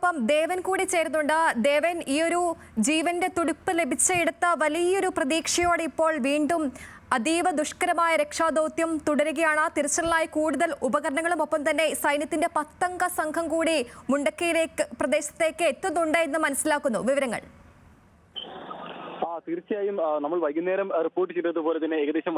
ഒപ്പം ദേവൻ കൂടി ചേരുന്നുണ്ട്. ദേവൻ, ഈ ഒരു ജീവന്റെ തുടിപ്പ് ലഭിച്ചെടുത്ത വലിയൊരു പ്രതീക്ഷയോടെ ഇപ്പോൾ വീണ്ടും അതീവ ദുഷ്കരമായ രക്ഷാദൗത്യം തുടരുകയാണ്. തിരച്ചിലിനായി കൂടുതൽ ഉപകരണങ്ങളും ഒപ്പം തന്നെ സൈന്യത്തിന്റെ 10 അംഗ സംഘം കൂടി മുണ്ടക്കയിലേക്ക് പ്രദേശത്തേക്ക് എത്തുന്നുണ്ട് എന്ന് മനസ്സിലാക്കുന്നു. വിവരങ്ങൾ? തീർച്ചയായും നമ്മൾ വൈകുന്നേരം റിപ്പോർട്ട് ചെയ്തതുപോലെ തന്നെ ഏകദേശം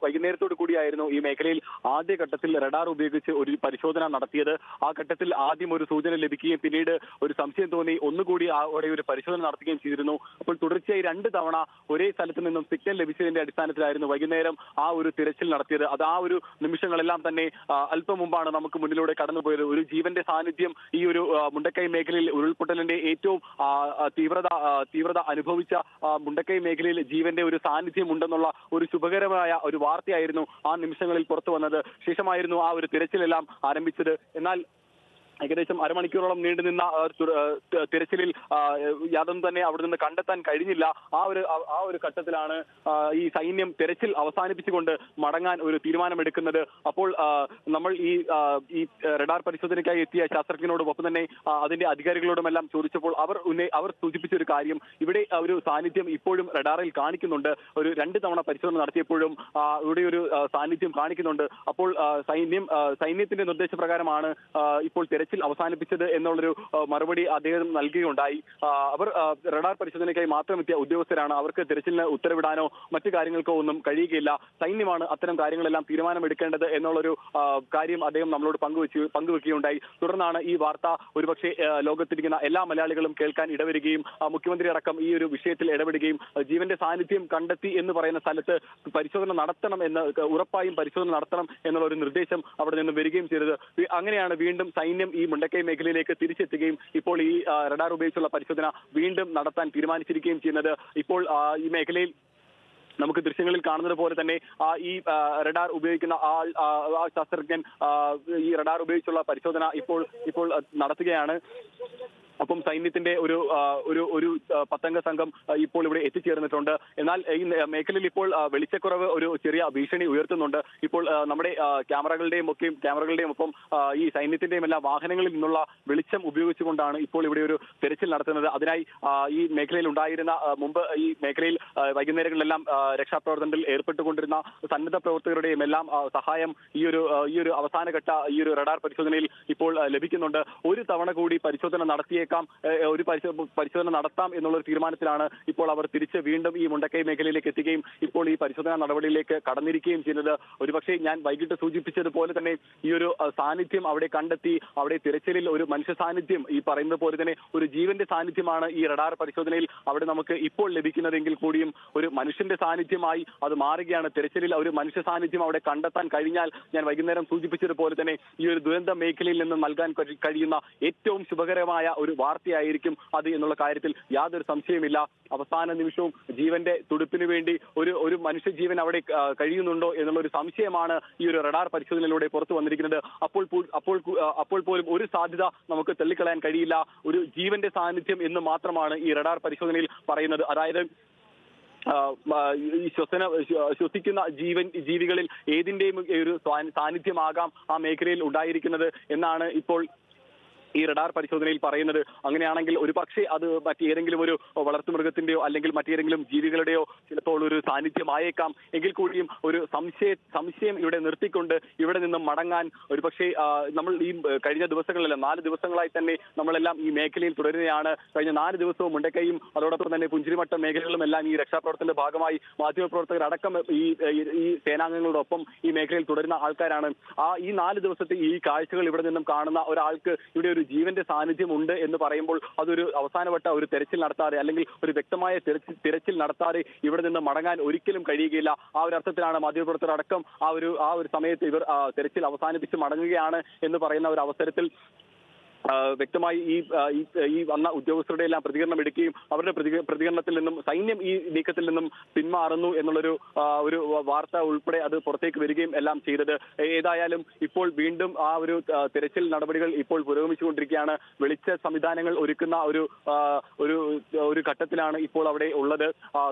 വൈകുന്നേരത്തോടു കൂടിയായിരുന്നു ഈ മേഖലയിൽ ആദ്യഘട്ടത്തിൽ റഡാർ ഉപയോഗിച്ച് ഒരു പരിശോധന നടത്തിയത്. ആ ഘട്ടത്തിൽ ആദ്യം ഒരു സൂചന ലഭിക്കുകയും പിന്നീട് ഒരു സംശയം തോന്നി ഒന്നുകൂടി അവിടെ ഒരു പരിശോധന നടത്തുകയും ചെയ്തിരുന്നു. അപ്പോൾ തുടർച്ചയായി 2 തവണ ഒരേ സ്ഥലത്ത് നിന്നും സിഗ്നൽ ലഭിച്ചതിന്റെ അടിസ്ഥാനത്തിലായിരുന്നു വൈകുന്നേരം ആ ഒരു തിരച്ചിൽ നടത്തിയത്. അത് ആ ഒരു നിമിഷങ്ങളെല്ലാം തന്നെ അല്പം മുമ്പാണ് നമുക്ക് മുന്നിലൂടെ കടന്നുപോയത്. ഒരു ജീവന്റെ സാന്നിധ്യം ഈ ഒരു മുണ്ടക്കൈ മേഖലയിൽ ഉരുൾപൊട്ടലിന്റെ ഏറ്റവും തീവ്രത അനുഭവിച്ച മുണ്ടക്കൈ മേഖലയിൽ ജീവന്റെ ഒരു സാന്നിധ്യം ഉണ്ടെന്നുള്ള ഒരു ശുഭകരമായ ഒരു വാർത്തയായിരുന്നു ആ നിമിഷങ്ങളിൽ പുറത്തു വന്നത്. ശേഷമായിരുന്നു ആ ഒരു തിരച്ചിലെല്ലാം ആരംഭിച്ചത്. എന്നാൽ ഏകദേശം അരമണിക്കൂറോളം നീണ്ടുനിന്ന തിരച്ചിലിൽ യാതൊന്നും തന്നെ അവിടെ നിന്ന് കണ്ടെത്താൻ കഴിഞ്ഞില്ല. ആ ഒരു ഘട്ടത്തിലാണ് ഈ സൈന്യം തിരച്ചിൽ അവസാനിപ്പിച്ചുകൊണ്ട് മടങ്ങാൻ ഒരു തീരുമാനമെടുക്കുന്നത്. അപ്പോൾ നമ്മൾ ഈ റഡാർ പരിശോധനയ്ക്കായി എത്തിയ ശാസ്ത്രജ്ഞനോടും ഒപ്പം തന്നെ അതിന്റെ അധികാരികളോടുമെല്ലാം ചോദിച്ചപ്പോൾ അവർ സൂചിപ്പിച്ച ഒരു കാര്യം, ഇവിടെ ഒരു സാന്നിധ്യം ഇപ്പോഴും റഡാറിൽ കാണിക്കുന്നുണ്ട്. ഒരു 2 തവണ പരിശോധന നടത്തിയപ്പോഴും ഇവിടെ ഒരു സാന്നിധ്യം കാണിക്കുന്നുണ്ട്. അപ്പോൾ സൈന്യത്തിന്റെ നിർദ്ദേശപ്രകാരമാണ് ഇപ്പോൾ തിരച്ചിൽ അവസാനിപ്പിച്ചത് എന്നുള്ളൊരു മറുപടി അദ്ദേഹം നൽകുകയുണ്ടായി. അവർ റഡാർ പരിശോധനയ്ക്കായി മാത്രം എത്തിയ ഉദ്യോഗസ്ഥരാണ്. അവർക്ക് തിരച്ചിലിന് ഉത്തരവിടാനോ മറ്റു കാര്യങ്ങൾക്കോ ഒന്നും കഴിയുകയില്ല. സൈന്യമാണ് അത്തരം കാര്യങ്ങളെല്ലാം തീരുമാനമെടുക്കേണ്ടത് എന്നുള്ളൊരു കാര്യം അദ്ദേഹം നമ്മളോട് പങ്കുവെക്കുകയുണ്ടായി. തുടർന്നാണ് ഈ വാർത്ത ഒരുപക്ഷെ ലോകത്തിരിക്കുന്ന എല്ലാ മലയാളികളും കേൾക്കാൻ ഇടവരികയും മുഖ്യമന്ത്രി അടക്കം ഈ ഒരു വിഷയത്തിൽ ഇടപെടുകയും ജീവന്റെ സാന്നിധ്യം കണ്ടെത്തി എന്ന് പറയുന്ന സ്ഥലത്ത് പരിശോധന നടത്തണം എന്ന് ഉറപ്പായും പരിശോധന നടത്തണം എന്നുള്ള ഒരു നിർദ്ദേശം അവിടെ നിന്ന് വരികയും ചെയ്തത്. അങ്ങനെയാണ് വീണ്ടും സൈന്യം ഈ മുണ്ടക്കൈ മേഖലയിലേക്ക് തിരിച്ചെത്തുകയും ഇപ്പോൾ ഈ റഡാർ ഉപയോഗിച്ചുള്ള പരിശോധന വീണ്ടും നടത്താൻ തീരുമാനിച്ചിരിക്കുകയും ചെയ്യുന്നത്. ഇപ്പോൾ ഈ മേഖലയിൽ നമുക്ക് ദൃശ്യങ്ങളിൽ കാണുന്നത് പോലെ തന്നെ ഈ റഡാർ ഉപയോഗിക്കുന്ന ആ ശാസ്ത്രജ്ഞൻ ഈ റഡാർ ഉപയോഗിച്ചുള്ള പരിശോധന ഇപ്പോൾ നടത്തുകയാണ്. ഒപ്പം സൈന്യത്തിന്റെ ഒരു 10 അംഗ സംഘം ഇപ്പോൾ ഇവിടെ എത്തിച്ചേർന്നിട്ടുണ്ട്. എന്നാൽ ഈ മേഖലയിൽ ഇപ്പോൾ വെളിച്ചക്കുറവ് ഒരു ചെറിയ ഭീഷണി ഉയർത്തുന്നുണ്ട്. ഇപ്പോൾ നമ്മുടെ ക്യാമറകളുടെയും ഒപ്പം ഈ സൈന്യത്തിന്റെയും എല്ലാ വാഹനങ്ങളിൽ നിന്നുള്ള വെളിച്ചം ഉപയോഗിച്ചുകൊണ്ടാണ് ഇപ്പോൾ ഇവിടെ ഒരു തെരച്ചിൽ നടത്തുന്നത്. അതിനായി ഈ മേഖലയിൽ ഉണ്ടായിരുന്ന മുമ്പ് ഈ മേഖലയിൽ വൈകുന്നേരങ്ങളിലെല്ലാം രക്ഷാപ്രവർത്തനത്തിൽ ഏർപ്പെട്ടുകൊണ്ടിരുന്ന സന്നദ്ധ പ്രവർത്തകരുടെയും എല്ലാം സഹായം ഈ ഒരു അവസാനഘട്ട ഈ ഒരു റഡാർ പരിശോധനയിൽ ഇപ്പോൾ ലഭിക്കുന്നുണ്ട്. ഒരു തവണ കൂടി പരിശോധന നടത്തിയേക്കാം, ഒരു പരിശോധന നടത്താം എന്നുള്ളൊരു തീരുമാനത്തിലാണ് ഇപ്പോൾ അവർ തിരിച്ച് വീണ്ടും ഈ മുണ്ടക്കൈ മേഖലയിലേക്ക് എത്തുകയും ഇപ്പോൾ ഈ പരിശോധനാ നടപടിയിലേക്ക് കടന്നിരിക്കുകയും ചെയ്യുന്നത്. ഒരുപക്ഷെ ഞാൻ വൈകിട്ട് സൂചിപ്പിച്ചതുപോലെ തന്നെ ഈ ഒരു സാന്നിധ്യം അവിടെ കണ്ടെത്തി. അവിടെ തിരച്ചിലിൽ ഒരു മനുഷ്യ സാന്നിധ്യം, ഈ പറയുന്നത് പോലെ തന്നെ ഒരു ജീവന്റെ സാന്നിധ്യമാണ് ഈ റഡാർ പരിശോധനയിൽ അവിടെ നമുക്ക് ഇപ്പോൾ ലഭിക്കുന്നതെങ്കിൽ കൂടിയും ഒരു മനുഷ്യന്റെ സാന്നിധ്യമായി അത് മാറുകയാണ്. തിരച്ചിലിൽ ഒരു മനുഷ്യ സാന്നിധ്യം അവിടെ കണ്ടെത്താൻ കഴിഞ്ഞാൽ ഞാൻ വൈകുന്നേരം സൂചിപ്പിച്ചതുപോലെ തന്നെ ഈ ഒരു ദുരന്ത മേഖലയിൽ നിന്ന് നൽകാൻ കഴിയുന്ന ഏറ്റവും ശുഭകരമായ ഒരു വാർത്തയായിരിക്കും അത് എന്നുള്ള കാര്യത്തിൽ യാതൊരു സംശയമില്ല. അവസാന നിമിഷവും ജീവന്റെ തുടിപ്പിന് വേണ്ടി ഒരു മനുഷ്യജീവൻ അവിടെ കഴിയുന്നുണ്ടോ എന്നുള്ള ഒരു സംശയമാണ് ഈ ഒരു റഡാർ പരിശോധനയിലൂടെ പുറത്തു വന്നിരിക്കുന്നത്. അപ്പോൾ പോലും ഒരു സാധ്യത നമുക്ക് തള്ളിക്കളയാൻ കഴിയില്ല. ഒരു ജീവന്റെ സാന്നിധ്യം എന്ന് മാത്രമാണ് ഈ റഡാർ പരിശോധനയിൽ പറയുന്നത്. അതായത് ശ്വസിക്കുന്ന ജീവികളിൽ ഏതിന്റെയും ഒരു സാന്നിധ്യമാകാം ആ മേഖലയിൽ ഉണ്ടായിരിക്കുന്നത് എന്നാണ് ഇപ്പോൾ ഈ റഡാർ പരിശോധനയിൽ പറയുന്നത്. അങ്ങനെയാണെങ്കിൽ ഒരു പക്ഷേ അത് മറ്റേതെങ്കിലും ഒരു വളർത്തുമൃഗത്തിന്റെയോ അല്ലെങ്കിൽ മറ്റേതെങ്കിലും ജീവികളുടെയോ ചിലപ്പോൾ ഒരു സാന്നിധ്യമായേക്കാം. എങ്കിൽ കൂടിയും ഒരു സംശയം ഇവിടെ നിർത്തിക്കൊണ്ട് ഇവിടെ നിന്നും മടങ്ങാൻ ഒരുപക്ഷെ നമ്മൾ ഈ കഴിഞ്ഞ ദിവസങ്ങളിലെല്ലാം 4 ദിവസങ്ങളായി തന്നെ നമ്മളെല്ലാം ഈ മേഖലയിൽ തുടരുകയാണ്. കഴിഞ്ഞ 4 ദിവസവും മുണ്ടക്കൈയും അതോടൊപ്പം തന്നെ പുഞ്ചിരിമട്ടം മേഖലകളും എല്ലാം ഈ രക്ഷാപ്രവർത്തനത്തിന്റെ ഭാഗമായി മാധ്യമപ്രവർത്തകരടക്കം ഈ സേനാംഗങ്ങളോടൊപ്പം ഈ മേഖലയിൽ തുടരുന്ന ആൾക്കാരാണ്. ഈ 4 ദിവസത്തെ ഈ കാഴ്ചകൾ ഇവിടെ നിന്നും കാണുന്ന ഒരാൾക്ക് ഇവിടെ ഒരു ജീവന്റെ സാന്നിധ്യം ഉണ്ട് എന്ന് പറയുമ്പോൾ അതൊരു അവസാനവട്ട ഒരു തെരച്ചിൽ നടത്താതെ അല്ലെങ്കിൽ ഒരു വ്യക്തമായ തിരച്ചിൽ നടത്താതെ ഇവിടെ നിന്ന് മടങ്ങാൻ ഒരിക്കലും കഴിയുകയില്ല. ആ ഒരു അർത്ഥത്തിലാണ് മാധ്യമപ്രവർത്തകർ അടക്കം ആ ഒരു സമയത്ത് ഇവർ തെരച്ചിൽ അവസാനിപ്പിച്ച് മടങ്ങുകയാണ് എന്ന് പറയുന്ന ഒരു അവസരത്തിൽ വ്യക്തമായി ഈ വന്ന ഉദ്യോഗസ്ഥരുടെ എല്ലാം പ്രതികരണം എടുക്കുകയും അവരുടെ പ്രതികരണത്തിൽ നിന്നും സൈന്യം ഈ നീക്കത്തിൽ നിന്നും പിന്മാറുന്നു എന്നുള്ളൊരു ഒരു വാർത്ത ഉൾപ്പെടെ അത് പുറത്തേക്ക് വരികയും എല്ലാം ചെയ്തത്. ഏതായാലും ഇപ്പോൾ വീണ്ടും ആ ഒരു തിരച്ചിൽ നടപടികൾ ഇപ്പോൾ പുരോഗമിച്ചുകൊണ്ടിരിക്കുകയാണ്. വെളിച്ച സംവിധാനങ്ങൾ ഒരുക്കുന്ന ഒരു ഘട്ടത്തിലാണ് ഇപ്പോൾ അവിടെ ഉള്ളത്.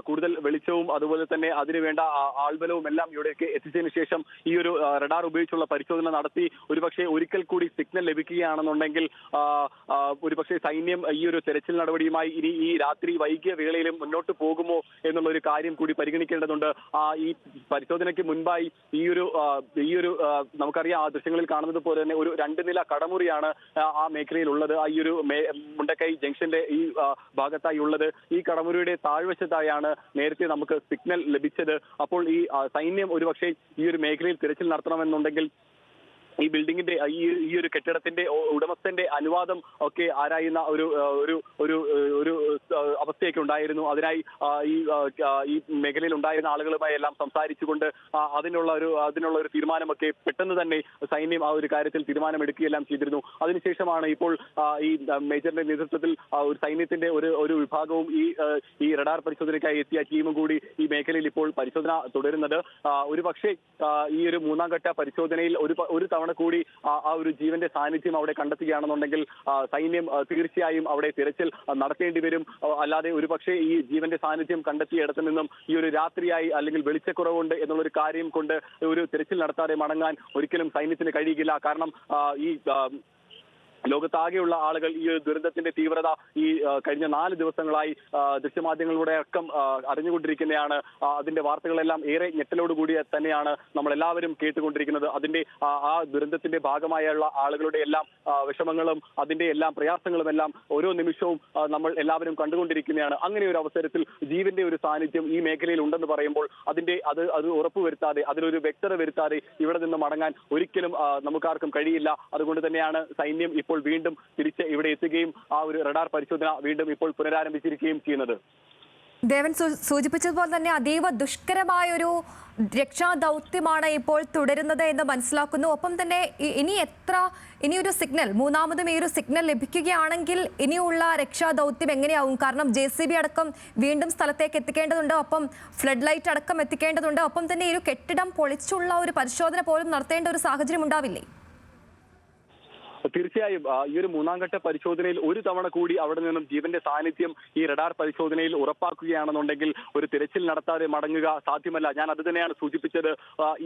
കൂടുതൽ വെളിച്ചവും അതുപോലെ തന്നെ അതിനുവേണ്ട ആൾബലവും എല്ലാം ഇവിടേക്ക് എത്തിച്ചതിന് ശേഷം ഈ ഒരു റഡാർ ഉപയോഗിച്ചുള്ള പരിശോധന നടത്തി ഒരുപക്ഷെ ഒരിക്കൽ കൂടി സിഗ്നൽ ലഭിക്കുകയാണെന്നുണ്ടെങ്കിൽ ഒരുപക്ഷെ സൈന്യം ഈ ഒരു തെരച്ചിൽ നടപടിയുമായി ഇനി ഈ രാത്രി വൈകിയ വേളയിലും മുന്നോട്ട് പോകുമോ എന്നുള്ള ഒരു കാര്യം കൂടി പരിഗണിക്കേണ്ടതുണ്ട്. ഈ പരിശോധനയ്ക്ക് മുൻപായി ഈ ഒരു നമുക്കറിയാം, ആ ദൃശ്യങ്ങളിൽ കാണുന്നത് പോലെ തന്നെ ഒരു 2 നില കടമുറിയാണ് ആ മേഖലയിൽ ഉള്ളത്. ഈ ഒരു മുണ്ടക്കൈ ജംഗ്ഷന്റെ ഈ ഭാഗത്തായി ഉള്ളത്. ഈ കടമുറിയുടെ താഴ്വശത്തായാണ് നേരത്തെ നമുക്ക് സിഗ്നൽ ലഭിച്ചത്. അപ്പോൾ ഈ സൈന്യം ഒരുപക്ഷെ ഈ ഒരു മേഖലയിൽ തിരച്ചിൽ നടത്തണമെന്നുണ്ടെങ്കിൽ ഈ ബിൽഡിങ്ങിന്റെ ഈ ഒരു കെട്ടിടത്തിന്റെ ഉടമസ്ഥന്റെ അനുവാദം ഒക്കെ ആരായുന്ന ഒരു അവസ്ഥയൊക്കെ ഉണ്ടായിരുന്നു. അതിനായി ഈ മേഖലയിൽ ഉണ്ടായിരുന്ന ആളുകളുമായി എല്ലാം സംസാരിച്ചുകൊണ്ട് അതിനുള്ള ഒരു തീരുമാനമൊക്കെ പെട്ടെന്ന് തന്നെ സൈന്യം ആ ഒരു കാര്യത്തിൽ തീരുമാനമെടുക്കുകയെല്ലാം ചെയ്തിരുന്നു. അതിനുശേഷമാണ് ഇപ്പോൾ ഈ മേജറിന്റെ നേതൃത്വത്തിൽ ഒരു സൈന്യത്തിന്റെ ഒരു വിഭാഗവും ഈ റഡാർ പരിശോധനയ്ക്കായി എത്തിയ ടീമും കൂടി ഈ മേഖലയിൽ ഇപ്പോൾ പരിശോധന തുടരുന്നത്. ഒരു പക്ഷേ ഈ ഒരു 3ാം ഘട്ട പരിശോധനയിൽ ഒരു തവണ കൂടി ആ ഒരു ജീവന്റെ സാന്നിധ്യം അവിടെ കണ്ടെത്തുകയാണെന്നുണ്ടെങ്കിൽ സൈന്യം തീർച്ചയായും അവിടെ തിരച്ചിൽ നടത്തേണ്ടി വരും. അല്ലാതെ ഒരുപക്ഷെ ഈ ജീവന്റെ സാന്നിധ്യം കണ്ടെത്തിയ ഇടത്തു നിന്നും ഈ ഒരു രാത്രിയായി അല്ലെങ്കിൽ വെളിച്ചക്കുറവുണ്ട് എന്നുള്ളൊരു കാര്യം കൊണ്ട് ഒരു തിരച്ചിൽ നടത്താതെ മടങ്ങാൻ ഒരിക്കലും സൈന്യത്തിന് കഴിയില്ല. കാരണം ഈ ലോകത്താകെയുള്ള ആളുകൾ ഈ ദുരന്തത്തിന്റെ തീവ്രത ഈ കഴിഞ്ഞ 4 ദിവസങ്ങളായി ദൃശ്യമാധ്യമങ്ങളുടെ അടക്കം അറിഞ്ഞുകൊണ്ടിരിക്കുന്നതാണ്. അതിന്റെ വാർത്തകളെല്ലാം ഏറെ ഞെട്ടലോടുകൂടി തന്നെയാണ് നമ്മൾ എല്ലാവരും കേട്ടുകൊണ്ടിരിക്കുന്നത്. അതിന്റെ ആ ദുരന്തത്തിന്റെ ഭാഗമായുള്ള ആളുകളുടെ എല്ലാം വിഷമങ്ങളും അതിന്റെ എല്ലാം പ്രയാസങ്ങളും എല്ലാം ഓരോ നിമിഷവും നമ്മൾ എല്ലാവരും കണ്ടുകൊണ്ടിരിക്കുന്നതാണ്. അങ്ങനെ ഒരു അവസരത്തിൽ ജീവന്റെ ഒരു സാന്നിധ്യം ഈ മേഖലയിൽ ഉണ്ടെന്ന് പറയുമ്പോൾ അത് ഉറപ്പുവരുത്താതെ, അതിലൊരു വ്യക്തത വരുത്താതെ ഇവിടെ നിന്ന് മടങ്ങാൻ ഒരിക്കലും നമുക്കാർക്കും കഴിയില്ല. അതുകൊണ്ട് തന്നെയാണ് സൈന്യം ഇപ്പോൾ വീണ്ടും തിരിച്ച് ഇവിടെ എത്തുകയും ആ ഒരു റഡാർ പരിശോധന വീണ്ടും ഇപ്പോൾ പുനരാരംഭിച്ചിരിക്കുകയും ചെയ്യുന്നത്. ദേവൻ സൂചിപ്പിച്ചതുപോലെ തന്നെ അതീവ ദുഷ്കരമായൊരു രക്ഷാദൗത്യമാണ് ഇപ്പോൾ തുടരുന്നത് എന്ന് മനസ്സിലാക്കുന്നു. ഒപ്പം തന്നെ ഇനിയൊരു സിഗ്നൽ, മൂന്നാമതും ഈ ഒരു സിഗ്നൽ ലഭിക്കുകയാണെങ്കിൽ ഇനിയുള്ള രക്ഷാദൗത്യം എങ്ങനെയാവും? കാരണം JCB അടക്കം വീണ്ടും സ്ഥലത്തേക്ക് എത്തിക്കേണ്ടതുണ്ട്, ഒപ്പം ഫ്ലഡ് ലൈറ്റ് അടക്കം എത്തിക്കേണ്ടതുണ്ട്, ഒപ്പം തന്നെ ഈ ഒരു കെട്ടിടം പൊളിച്ചുള്ള ഒരു പരിശോധന പോലും നടത്തേണ്ട ഒരു സാഹചര്യം ഉണ്ടാവില്ലേ? തീർച്ചയായും ഈ ഒരു 3ാം ഘട്ട പരിശോധനയിൽ ഒരു തവണ കൂടി അവിടെ നിന്നും ജീവന്റെ സാന്നിധ്യം ഈ റഡാർ പരിശോധനയിൽ ഉറപ്പാക്കുകയാണെന്നുണ്ടെങ്കിൽ ഒരു തിരച്ചിൽ നടത്താതെ മടങ്ങുക സാധ്യമല്ല. ഞാൻ അത് തന്നെയാണ് സൂചിപ്പിച്ചത്.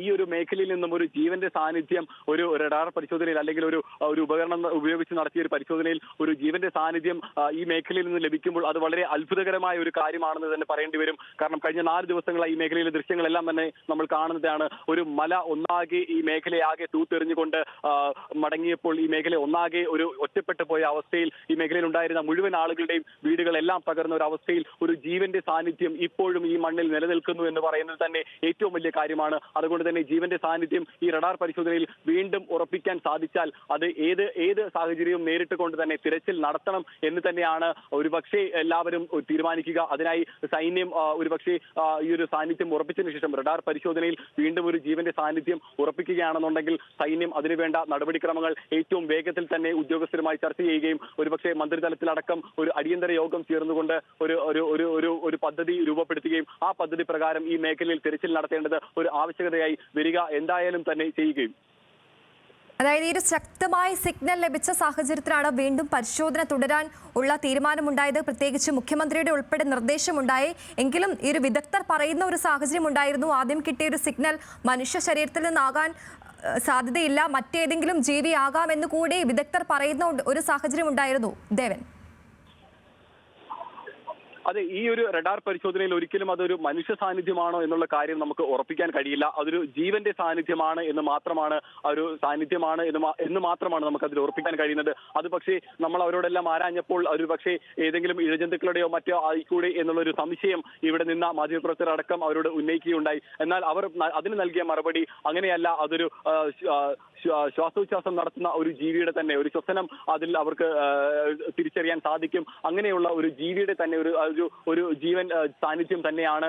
ഈ ഒരു മേഖലയിൽ നിന്നും ഒരു ജീവന്റെ സാന്നിധ്യം ഒരു റഡാർ പരിശോധനയിൽ അല്ലെങ്കിൽ ഒരു ഉപകരണം ഉപയോഗിച്ച് നടത്തിയ ഒരു പരിശോധനയിൽ ഒരു ജീവന്റെ സാന്നിധ്യം ഈ മേഖലയിൽ നിന്ന് ലഭിക്കുമ്പോൾ അത് വളരെ അത്ഭുതകരമായ ഒരു കാര്യമാണെന്ന് തന്നെ പറയേണ്ടി വരും. കാരണം കഴിഞ്ഞ 4 ദിവസങ്ങളായി ഈ മേഖലയിലെ ദൃശ്യങ്ങളെല്ലാം തന്നെ നമ്മൾ കാണുന്നതാണ്. ഒരു മല ഒന്നാകെ ഈ മേഖലയാകെ തൂത്തെറിഞ്ഞുകൊണ്ട് മടങ്ങിയപ്പോൾ ഈ മേഖല ഒന്നാകെ ഒരു ഒറ്റപ്പെട്ടു പോയ അവസ്ഥയിൽ ഈ മേഖലയിൽ ഉണ്ടായിരുന്ന മുഴുവൻ ആളുകളുടെയും വീടുകളെല്ലാം തകർന്ന ഒരു അവസ്ഥയിൽ ഒരു ജീവന്റെ സാന്നിധ്യം ഇപ്പോഴും ഈ മണ്ണിൽ നിലനിൽക്കുന്നു എന്ന് പറയുന്നത് തന്നെ ഏറ്റവും വലിയ കാര്യമാണ്. അതുകൊണ്ട് തന്നെ ജീവന്റെ സാന്നിധ്യം ഈ റഡാർ പരിശോധനയിൽ വീണ്ടും ഉറപ്പിക്കാൻ സാധിച്ചാൽ അത് ഏത് സാഹചര്യവും നേരിട്ട് കൊണ്ട് തന്നെ തിരച്ചിൽ നടത്തണം എന്ന് തന്നെയാണ് ഒരുപക്ഷെ എല്ലാവരും തീരുമാനിക്കുക. അതിനായി സൈന്യം ഒരുപക്ഷെ ഈ ഒരു സാന്നിധ്യം ഉറപ്പിച്ചതിനു ശേഷം റഡാർ പരിശോധനയിൽ വീണ്ടും ഒരു ജീവന്റെ സാന്നിധ്യം ഉറപ്പിക്കുകയാണെന്നുണ്ടെങ്കിൽ സൈന്യം അതിനുവേണ്ട നടപടിക്രമങ്ങൾ ഏറ്റവും വേഗത്തിൽ തന്നെ ഉദ്യോഗസ്ഥരുമായി ചർച്ച ചെയ്യുകയും ഒരുപക്ഷെ മന്ത്രിതലത്തിലടക്കം ഒരു അടിയന്തര യോഗം ചേർന്നുകൊണ്ട് ഒരു പദ്ധതി രൂപപ്പെടുത്തുകയും ആ പദ്ധതി പ്രകാരം ഈ മേഖലയിൽ തിരച്ചിൽ നടത്തേണ്ടത് ഒരു ആവശ്യകതയായി വരിക എന്തായാലും തന്നെ ചെയ്യുകയും. അതായത് ഈ ഒരു ശക്തമായ സിഗ്നൽ ലഭിച്ച സാഹചര്യത്തിലാണ് വീണ്ടും പരിശോധന തുടരാൻ ഉള്ള തീരുമാനമുണ്ടായത്. പ്രത്യേകിച്ച് മുഖ്യമന്ത്രിയുടെ ഉൾപ്പെടെ നിർദ്ദേശമുണ്ടായി. എങ്കിലും ഈ ഒരു വിദഗ്ധർ പറയുന്ന ഒരു സാഹചര്യം ഉണ്ടായിരുന്നു. ആദ്യം കിട്ടിയ ഒരു സിഗ്നൽ മനുഷ്യ ശരീരത്തിൽ നിന്നാകാൻ സാധ്യതയില്ല, മറ്റേതെങ്കിലും ജീവി ആകാമെന്ന് കൂടി വിദഗ്ധർ പറയുന്ന ഒരു സാഹചര്യം ഉണ്ടായിരുന്നു. ദേവൻ, അതെ, ഈ ഒരു റഡാർ പരിശോധനയിൽ ഒരിക്കലും അതൊരു മനുഷ്യ സാന്നിധ്യമാണോ എന്നുള്ള കാര്യം നമുക്ക് ഉറപ്പിക്കാൻ കഴിയില്ല. അതൊരു ജീവന്റെ സാന്നിധ്യമാണ് എന്ന് മാത്രമാണ് എന്ന് മാത്രമാണ് നമുക്ക് അതിൽ ഉറപ്പിക്കാൻ കഴിയുന്നത്. അത് പക്ഷേ നമ്മൾ അവരോടെല്ലാം ആരാഞ്ഞപ്പോൾ ഒരു പക്ഷേ ഏതെങ്കിലും ഇഴജന്തുക്കളുടെയോ മറ്റോ ആയിക്കൂടെ എന്നുള്ളൊരു സംശയം ഇവിടെ നിന്ന മാധ്യമപ്രവർത്തകർ അടക്കം അവരോട് ഉന്നയിക്കുകയുണ്ടായി. എന്നാൽ അവർ അതിന് നൽകിയ മറുപടി അങ്ങനെയല്ല, അതൊരു ശ്വാസോച്ഛ്വാസം നടത്തുന്ന ഒരു ജീവിയുടെ തന്നെ ഒരു ശ്വസനം അതിൽ അവർക്ക് തിരിച്ചറിയാൻ സാധിക്കും. അങ്ങനെയുള്ള ഒരു ജീവിയുടെ തന്നെ ഒരു ജീവൻ സാന്നിധ്യം തന്നെയാണ്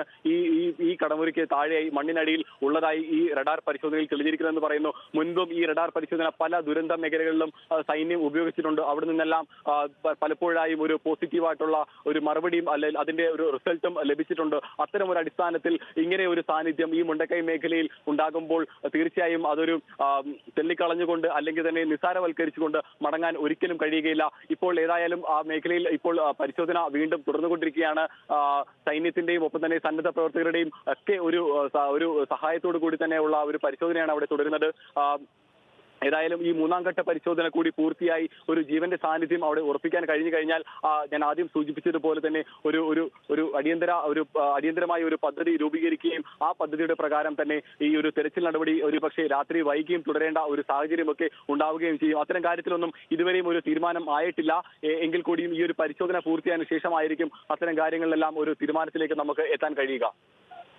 ഈ കടമുറിക്ക് താഴെയായി മണ്ണിനടിയിൽ ഉള്ളതായി ഈ റഡാർ പരിശോധനയിൽ തെളിഞ്ഞിരിക്കുന്നതെന്ന് പറയുന്നു. മുൻപും ഈ റഡാർ പരിശോധന പല ദുരന്ത മേഖലകളിലും സൈന്യം ഉപയോഗിച്ചിട്ടുണ്ട്. അവിടെ നിന്നെല്ലാം പലപ്പോഴായും ഒരു പോസിറ്റീവായിട്ടുള്ള ഒരു മറുപടിയും അല്ലെങ്കിൽ അതിന്റെ ഒരു റിസൾട്ടും ലഭിച്ചിട്ടുണ്ട്. അത്തരം ഒരു അടിസ്ഥാനത്തിൽ ഇങ്ങനെ ഒരു സാന്നിധ്യം ഈ മുണ്ടക്കൈ മേഖലയിൽ ഉണ്ടാകുമ്പോൾ തീർച്ചയായും അതൊരു തെള്ളിക്കളഞ്ഞുകൊണ്ട് അല്ലെങ്കിൽ തന്നെ നിസ്സാരവൽക്കരിച്ചുകൊണ്ട് മടങ്ങാൻ ഒരിക്കലും കഴിയുകയില്ല. ഇപ്പോൾ ഏതായാലും ആ മേഖലയിൽ ഇപ്പോൾ പരിശോധന വീണ്ടും തുടർന്നുകൊണ്ടിരിക്കുകയാണ്. സൈന്യത്തിന്റെയും ഒപ്പം തന്നെ സന്നദ്ധ പ്രവർത്തകരുടെയും ഒക്കെ ഒരു സഹായത്തോടു കൂടി തന്നെയുള്ള ഒരു പരിശോധനയാണ് അവിടെ തുടരുന്നത്. ഏതായാലും ഈ മൂന്നാം ഘട്ട പരിശോധന കൂടി പൂർത്തിയായി ഒരു ജീവന്റെ സാന്നിധ്യം അവിടെ ഉറപ്പിക്കാൻ കഴിഞ്ഞു കഴിഞ്ഞാൽ ഞാൻ ആദ്യം സൂചിപ്പിച്ചതുപോലെ തന്നെ ഒരു അടിയന്തരമായ ഒരു പദ്ധതി രൂപീകരിക്കുകയും ആ പദ്ധതിയുടെ പ്രകാരം തന്നെ ഈ ഒരു തെരച്ചിൽ നടപടി ഒരു പക്ഷേ രാത്രി വൈകിയും തുടരേണ്ട ഒരു സാഹചര്യമൊക്കെ ഉണ്ടാവുകയും ചെയ്യും. അത്തരം കാര്യത്തിലൊന്നും ഇതുവരെയും ഒരു തീരുമാനം ആയിട്ടില്ല. എങ്കിൽ കൂടിയും ഈ ഒരു പരിശോധന പൂർത്തിയായതിനു ശേഷമായിരിക്കും അത്തരം കാര്യങ്ങളിലെല്ലാം ഒരു തീരുമാനത്തിലേക്ക് നമുക്ക് എത്താൻ കഴിയുക.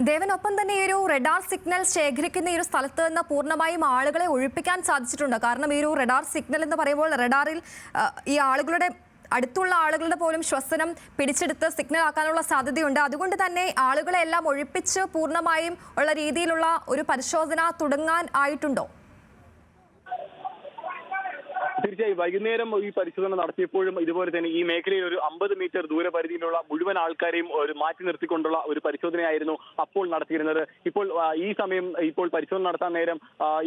ദേവൻ, ഒപ്പം തന്നെ ഈ ഒരു റഡാർ സിഗ്നൽ ശേഖരിക്കുന്ന ഈ ഒരു സ്ഥലത്ത് നിന്ന് പൂർണ്ണമായും ആളുകളെ ഒഴിപ്പിക്കാൻ സാധിച്ചിട്ടുണ്ട്. കാരണം ഈ ഒരു റഡാർ സിഗ്നൽ എന്ന് പറയുമ്പോൾ റഡാറിൽ ഈ ആളുകളുടെ അടുത്തുള്ള ആളുകളുടെ പോലും ശ്വസനം പിടിച്ചെടുത്ത് സിഗ്നൽ ആക്കാനുള്ള സാധ്യതയുണ്ട്. അതുകൊണ്ട് തന്നെ ആളുകളെ എല്ലാം ഒഴിപ്പിച്ച് പൂർണ്ണമായും ഉള്ള രീതിയിലുള്ള ഒരു പരിശോധന തുടങ്ങാൻ ആയിട്ടുണ്ടോ? തീർച്ചയായും വൈകുന്നേരം ഈ പരിശോധന നടത്തിയപ്പോഴും ഇതുപോലെ തന്നെ ഈ മേഖലയിൽ ഒരു 50 മീറ്റർ ദൂരപരിധിയിലുള്ള മുഴുവൻ ആൾക്കാരെയും ഒരു മാറ്റി നിർത്തിക്കൊണ്ടുള്ള ഒരു പരിശോധനയായിരുന്നു അപ്പോൾ നടത്തിയിരുന്നത്. ഈ സമയം പരിശോധന നടത്താൻ നേരം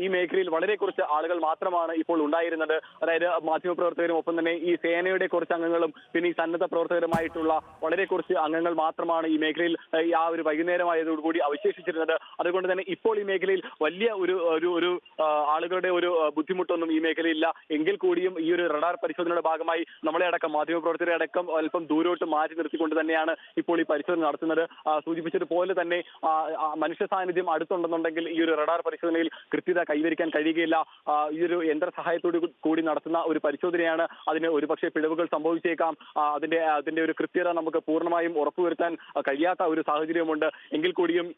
ഈ മേഖലയിൽ വളരെ കുറച്ച് ആളുകൾ മാത്രമാണ് ഇപ്പോൾ ഉണ്ടായിരുന്നത്. അതായത് മാധ്യമപ്രവർത്തകരും ഒപ്പം തന്നെ ഈ സേനയുടെ കുറച്ച് അംഗങ്ങളും പിന്നെ ഈ സന്നദ്ധ പ്രവർത്തകരുമായിട്ടുള്ള വളരെ കുറച്ച് അംഗങ്ങൾ മാത്രമാണ് ഈ മേഖലയിൽ ആ ഒരു വൈകുന്നേരമായതോടുകൂടി അവശേഷിച്ചിരുന്നത്. അതുകൊണ്ട് തന്നെ ഇപ്പോൾ ഈ മേഖലയിൽ വലിയ ഒരു ആളുകളുടെ ഒരു ബുദ്ധിമുട്ടൊന്നും ഈ മേഖലയില്ല. എങ്കിൽ കൂടിയും ഈ ഒരു റഡാർ പരിശോധനയുടെ ഭാഗമായി നമ്മളെ അടക്കം മാധ്യമപ്രവർത്തകരെ അടക്കം അല്പം ദൂരോട്ട് മാറ്റി നിർത്തിക്കൊണ്ട് തന്നെയാണ് ഇപ്പോൾ ഈ പരിശോധന നടത്തുന്നത്. സൂചിപ്പിച്ചതുപോലെ തന്നെ മനുഷ്യ സാന്നിധ്യം അടുത്തുണ്ടെന്നുണ്ടെങ്കിൽ ഈ ഒരു റഡാർ പരിശോധനയിൽ കൃത്യത കൈവരിക്കാൻ കഴിയുകയില്ല. ഈ ഒരു യന്ത്ര സഹായത്തോടു കൂടി നടത്തുന്ന ഒരു പരിശോധനയാണ്. അതിന് ഒരുപക്ഷെ പിഴവുകൾ സംഭവിച്ചേക്കാം. അതിന്റെ ഒരു കൃത്യത നമുക്ക് പൂർണ്ണമായും ഉറപ്പുവരുത്താൻ കഴിയാത്ത ഒരു സാഹചര്യമുണ്ട്. എങ്കിൽ കൂടിയും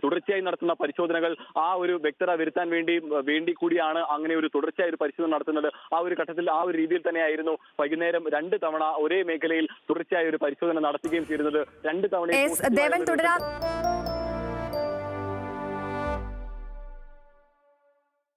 തുടർച്ചയായി നടത്തുന്ന പരിശോധനകൾ ആ ഒരു വ്യക്തത വരുത്താൻ വേണ്ടി കൂടിയാണ് അങ്ങനെ ഒരു തുടർച്ചയായ ഒരു പരിശോധന നടത്തുന്നത്. ആ ഒരു ഘട്ടത്തിൽ ആ ഒരു രീതിയിൽ തന്നെയായിരുന്നു വൈകുന്നേരം 2 തവണ ഒരേ മേഖലയിൽ തുടർച്ചയായ ഒരു പരിശോധന നടത്തുകയും ചെയ്തിരുന്നത്. 2 തവണ